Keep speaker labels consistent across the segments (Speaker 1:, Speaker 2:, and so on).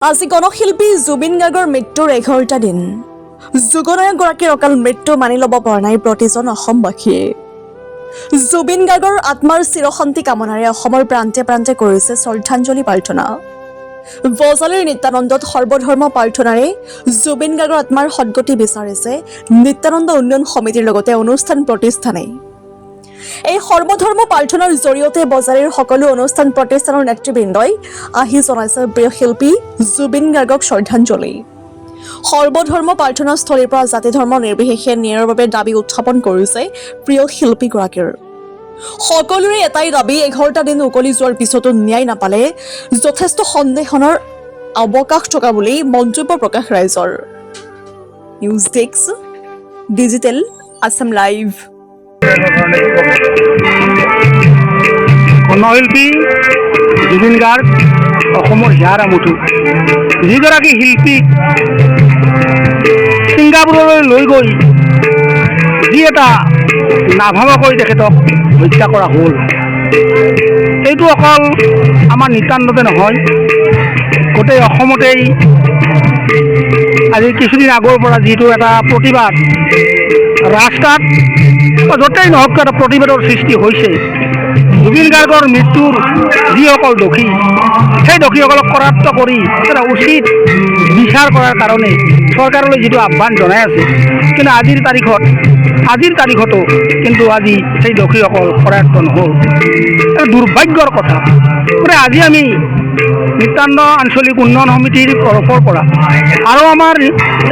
Speaker 1: আজি গণশিল্পী জুবিন গাৰ্গৰ মৃত্যুৰ 11টা দিন। যুগনায়কগৰাকীৰ অকাল মৃত্যু মানি ল'ব পৰা নাই প্ৰতিজন অসমবাসীয়ে। জুবিন গাৰ্গৰ আত্মাৰ চিৰশান্তি কামনাৰে অসমৰ প্ৰান্তে প্ৰান্তে কৰিছে শ্ৰদ্ধাঞ্জলি প্ৰাৰ্থনা। বজালীৰ নিত্যানন্দত সৰ্বধৰ্ম প্ৰাৰ্থনাৰে জুবিন গাৰ্গৰ আত্মাৰ সদ্গতি বিচাৰিছে নিত্যানন্দ উন্নয়ন সমিতিৰ লগতে অনুষ্ঠান প্ৰতিষ্ঠানে। এই সৰ্বধৰ্ম প্ৰাৰ্থনাৰ জৰিয়তে বজালীৰ সকলো অনুষ্ঠান প্ৰতিষ্ঠানৰ নেতৃবৃন্দই আহি জনাইছে প্ৰিয় শিল্পী জুবিন গাৰ্গক শ্ৰদ্ধাঞ্জলি। সৰ্বধৰ্ম প্ৰাৰ্থনাস্থলীৰ পৰা জাতি ধৰ্ম নিৰ্বিশেষে ন্যায়ৰ বাবে দাবী উত্থাপন কৰিছে প্ৰিয় শিল্পীগৰাকীৰ। সকলোৰে এটাই দাবী, 11টা দিন উকলি যোৱাৰ পিছতো ন্যায় নাপালে যথেষ্ট সন্দেহনৰ অৱকাশ থকা বুলি মন্তব্য প্ৰকাশ ৰাইজৰ। News desk, digital Assam live.
Speaker 2: কণ্ঠশিল্পী জুবিন গাৰ্গ অসমৰ হিয়াৰ আমঠু, যিগৰাকী শিল্পীক ছিংগাপুৰলৈ লৈ গৈ যি এটা নাভাবাকৈ তেখেতক হত্যা কৰা হ'ল, এইটো অকল আমাৰ নিতান্ততে নহয়, গোটেই অসমতেই আজি কিছুদিন আগৰ পৰা যিটো এটা প্ৰতিবাদ ৰাস্তাত য'তেই নহওক এটা প্ৰতিবাদৰ সৃষ্টি হৈছে। জুবিন গাৰ্গৰ মৃত্যুৰ যিসকল দোষী, সেই দোষীসকলক কৰায়ত্ব কৰি এটা উচিত বিচাৰ কৰাৰ কাৰণে চৰকাৰলৈ যিটো আহ্বান জনাই আছে, কিন্তু আজিৰ তাৰিখতো কিন্তু আজি সেই দোষীসকল কৰায়ত্ব নহ'ল। এটা দুৰ্ভাগ্যৰ কথা। আজি আমি নিত্যানন্দ আঞ্চলিক উন্নয়ন সমিতিৰ তৰফৰ পৰা আৰু আমাৰ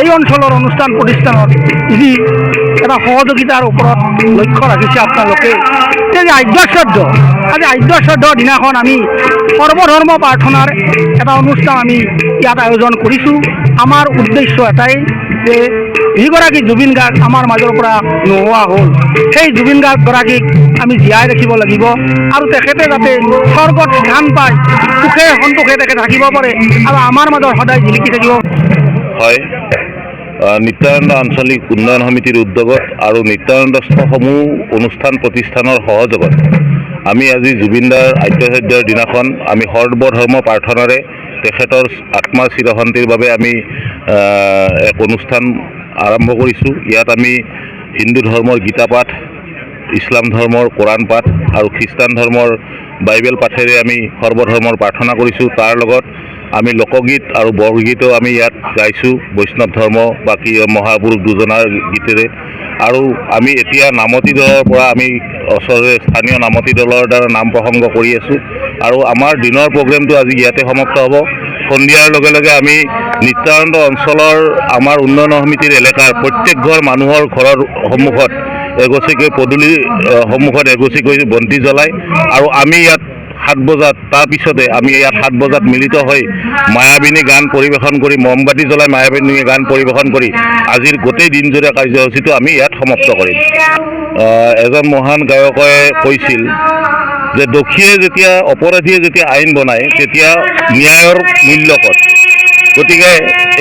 Speaker 2: এই অঞ্চলৰ অনুষ্ঠান প্ৰতিষ্ঠানত যি এটা সহযোগিতাৰ ওপৰত লক্ষ্য ৰাখিছে আপোনালোকে, যে আদ্যশ্ৰাদ্ধৰ দিনাখন আমি সৰ্বধৰ্ম প্ৰাৰ্থনাৰ এটা অনুষ্ঠান আমি ইয়াত আয়োজন কৰিছোঁ। আমাৰ উদ্দেশ্য এটাই যে যিগৰাকী জুবিন গাৰ্গ আমাৰ মাজৰ পৰা নোহোৱা হ'ল, সেই জুবিন গাৰ্গগৰাকীক আমি জীয়াই ৰাখিব লাগিব আৰু তেখেতে যাতে স্বৰ্গত স্থান পায়, সুখে সন্তোষে তেখেত থাকিব পাৰে আৰু আমাৰ মাজত সদায় জিলিকি থাকিব।
Speaker 3: হয়, নিত্যানন্দ আঞ্চলিক উন্নয়ন সমিতিৰ উদ্যোগত আৰু নিত্যানন্দস্থসমূহ অনুষ্ঠান প্ৰতিষ্ঠানৰ সহযোগত আমি আজি জুবিনদাৰ আদ্যশ্ৰাদ্ধৰ দিনাখন আমি সৰ্বধৰ্ম প্ৰাৰ্থনাৰে তেখেতৰ আত্মাৰ চিৰশান্তিৰ বাবে আমি এক অনুষ্ঠান আৰম্ভ কৰিছোঁ। ইয়াত আমি হিন্দু ধৰ্মৰ গীতা পাঠ, ইছলাম ধৰ্মৰ কোৰাণ পাঠ আৰু খ্ৰীষ্টান ধৰ্মৰ বাইবেল পাঠেৰে আমি সৰ্বধৰ্মৰ প্ৰাৰ্থনা কৰিছোঁ। তাৰ লগত আমি লোকগীত আৰু বৰগীতো আমি ইয়াত গাইছোঁ, বৈষ্ণৱ ধৰ্ম বা কি মহাপুৰুষ দুজনাৰ গীতেৰে। আৰু আমি এতিয়া নামতি দলৰ পৰা আমি ওচৰৰে স্থানীয় নামতি দলৰ দ্বাৰা নাম প্ৰসংগ কৰি আছোঁ আৰু আমাৰ দিনৰ প্ৰগ্ৰেমটো আজি ইয়াতে সমাপ্ত হ'ব। সন্ধিয়াৰ লগে লগে আমি নিত্যানন্দ অঞ্চলৰ আমাৰ উন্নয়ন সমিতিৰ এলেকাৰ প্ৰত্যেক ঘৰ মানুহৰ ঘৰৰ সন্মুখত এগছিকৈ পদূলিৰ সন্মুখত এগছিকৈ বন্তি জ্বলাই আৰু আমি ইয়াত 7 বজাত, তাৰপিছতে আমি ইয়াত 7 বজাত মিলিত হৈ মায়াবিনী গান পৰিৱেশন কৰি, মমবাতি জ্বলাই মায়াবিনী গান পৰিৱেশন কৰি আজিৰ গোটেই দিনজোৰা কাৰ্যসূচীটো আমি ইয়াত সমাপ্ত কৰিম। এজন মহান গায়কে কৈছিল যে অপৰাধীয়ে যেতিয়া আইন বনায় তেতিয়া ন্যায়ৰ মূল্য ক'ত। গতিকে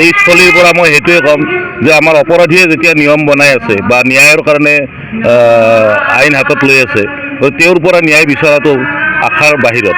Speaker 3: এই স্থলীৰ পৰা মই সেইটোৱে ক'ম যে আমাৰ অপৰাধীয়ে যেতিয়া নিয়ম বনাই আছে বা ন্যায়ৰ কাৰণে আইন হাতত লৈ আছে, তেওঁৰ পৰা ন্যায় বিচৰাটো আশাৰ বাহিৰত।